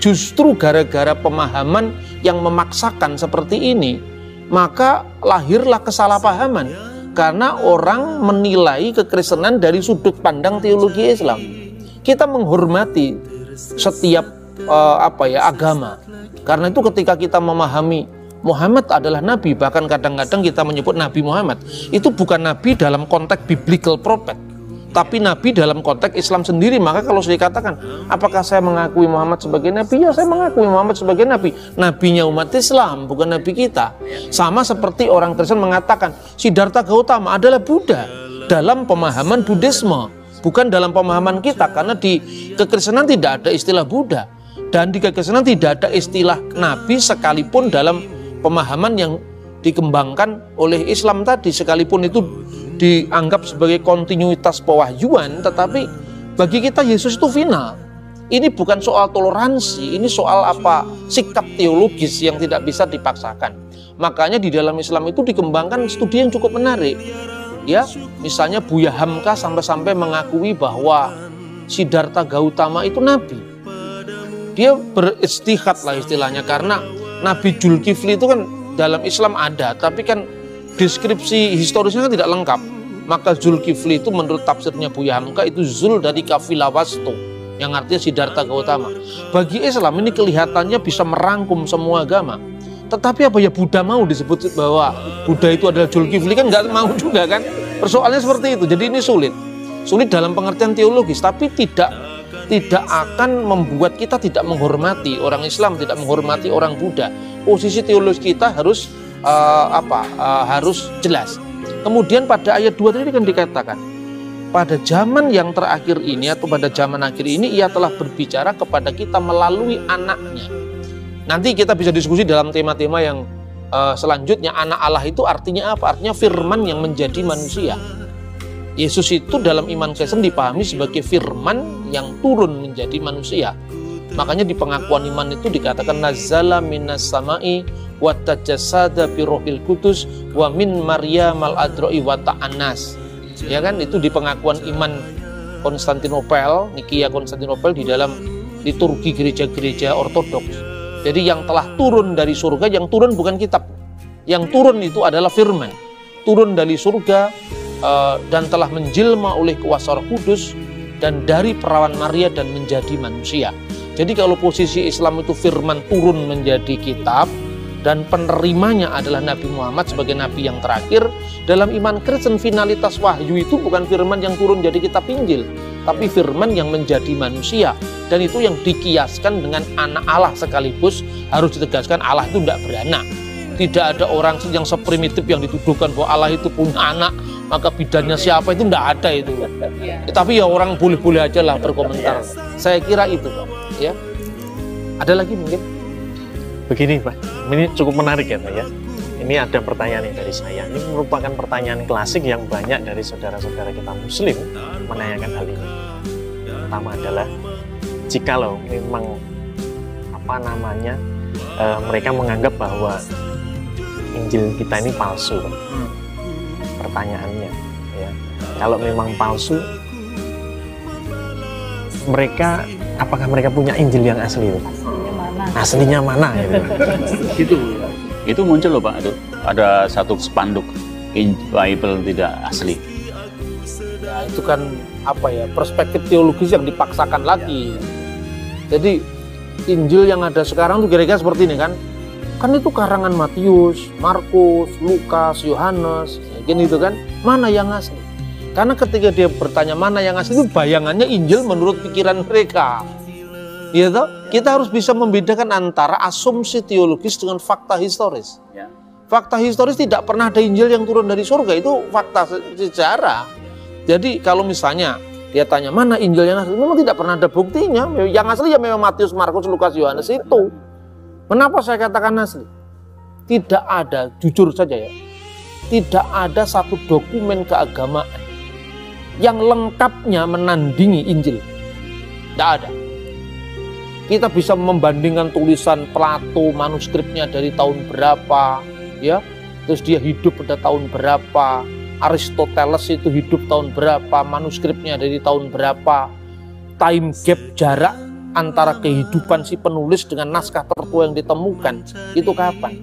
Justru gara-gara pemahaman yang memaksakan seperti ini, maka lahirlah kesalahpahaman. Karena orang menilai kekristenan dari sudut pandang teologi Islam. Kita menghormati setiap agama. Karena itu ketika kita memahami Muhammad adalah nabi, bahkan kadang-kadang kita menyebut Nabi Muhammad, itu bukan nabi dalam konteks biblical prophet, tapi nabi dalam konteks Islam sendiri. Maka kalau saya katakan, apakah saya mengakui Muhammad sebagai nabi? Ya, saya mengakui Muhammad sebagai nabi. Nabinya umat Islam, bukan nabi kita. Sama seperti orang Kristen mengatakan Siddhartha Gautama adalah Buddha dalam pemahaman Buddhisme, bukan dalam pemahaman kita. Karena di kekristenan tidak ada istilah Buddha, dan di kekristenan tidak ada istilah nabi sekalipun dalam pemahaman yang dikembangkan oleh Islam tadi, sekalipun itu dianggap sebagai kontinuitas pewahyuan, tetapi bagi kita Yesus itu final. Ini bukan soal toleransi, ini soal sikap teologis yang tidak bisa dipaksakan. Makanya di dalam Islam itu dikembangkan studi yang cukup menarik. Ya, misalnya Buya Hamka sampai-sampai mengakui bahwa Siddhartha Gautama itu nabi. Dia beristihad lah istilahnya, karena Nabi Zulkifli itu kan dalam Islam ada, tapi kan deskripsi historisnya kan tidak lengkap. Maka Zulkifli itu menurut tafsirnya Buya Hamka itu Zul dari kafilah Wastu, yang artinya Siddhartha Gautama. Bagi Islam ini kelihatannya bisa merangkum semua agama. Tetapi apa ya Buddha mau disebut bahwa Buddha itu adalah Zulkifli? Kan nggak mau juga kan. Persoalannya seperti itu. Jadi ini sulit dalam pengertian teologis, tapi tidak akan membuat kita tidak menghormati orang Islam, tidak menghormati orang Buddha. Posisi teologis kita harus harus jelas. Kemudian pada ayat 2 tadi kan dikatakan, pada zaman yang terakhir ini atau pada zaman akhir ini ia telah berbicara kepada kita melalui anaknya. Nanti kita bisa diskusi dalam tema-tema yang selanjutnya. Anak Allah itu artinya apa? Artinya firman yang menjadi manusia. Yesus itu dalam iman Kristen dipahami sebagai firman yang turun menjadi manusia. Makanya di pengakuan iman itu dikatakan nazala minas samai wa tajassada bi rohil kudus wa min Maryam al-adra'i wa ta'anas. Ya kan, itu di pengakuan iman Konstantinopel, Nikia Konstantinopel, di dalam liturgi gereja-gereja ortodoks. Jadi yang telah turun dari surga, yang turun bukan kitab. Yang turun itu adalah firman. Turun dari surga dan telah menjelma oleh kuasa Roh Kudus dan dari perawan Maria dan menjadi manusia. Jadi kalau posisi Islam itu firman turun menjadi kitab dan penerimanya adalah Nabi Muhammad sebagai nabi yang terakhir, dalam iman Kristen finalitas wahyu itu bukan firman yang turun jadi kitab Injil, tapi firman yang menjadi manusia. Dan itu yang dikiaskan dengan anak Allah, sekaligus harus ditegaskan Allah itu tidak beranak. Tidak ada orang yang seprimitif yang dituduhkan bahwa Allah itu punya anak, maka bidannya siapa, itu tidak ada itu. Tapi ya orang boleh-boleh aja lah berkomentar. Saya kira itu, ya. Ada lagi mungkin? Begini Pak, ini cukup menarik ya Pak ya. Ini ada pertanyaan dari saya. Ini merupakan pertanyaan klasik yang banyak dari saudara-saudara kita Muslim menanyakan hal ini. Pertama adalah, jikalau memang mereka menganggap bahwa Injil kita ini palsu, pertanyaannya ya, kalau memang palsu, apakah mereka punya Injil yang asli? Aslinya mana gitu? Itu muncul loh Pak, ada satu spanduk Bible tidak asli. Ya, itu kan perspektif teologis yang dipaksakan lagi. Jadi Injil yang ada sekarang tuh kira-kira seperti ini kan itu karangan Matius, Markus, Lukas, Yohanes, gitu kan. Mana yang asli? Karena ketika dia bertanya mana yang asli, itu bayangannya Injil menurut pikiran mereka. Ya toh? Kita harus bisa membedakan antara asumsi teologis dengan fakta historis. Ya. Fakta historis tidak pernah ada Injil yang turun dari surga, itu fakta sejarah. Jadi kalau misalnya dia tanya mana Injil yang asli, memang tidak pernah ada buktinya. Yang asli ya memang Matius, Markus, Lukas, Yohanes itu. Kenapa saya katakan asli? Tidak ada, jujur saja ya, tidak ada satu dokumen keagamaan yang lengkapnya menandingi Injil. Tidak ada. Kita bisa membandingkan tulisan Plato, manuskripnya dari tahun berapa, ya, terus dia hidup pada tahun berapa, Aristoteles itu hidup tahun berapa, manuskripnya dari tahun berapa, time gap, jarak antara kehidupan si penulis dengan naskah tertua yang ditemukan itu kapan?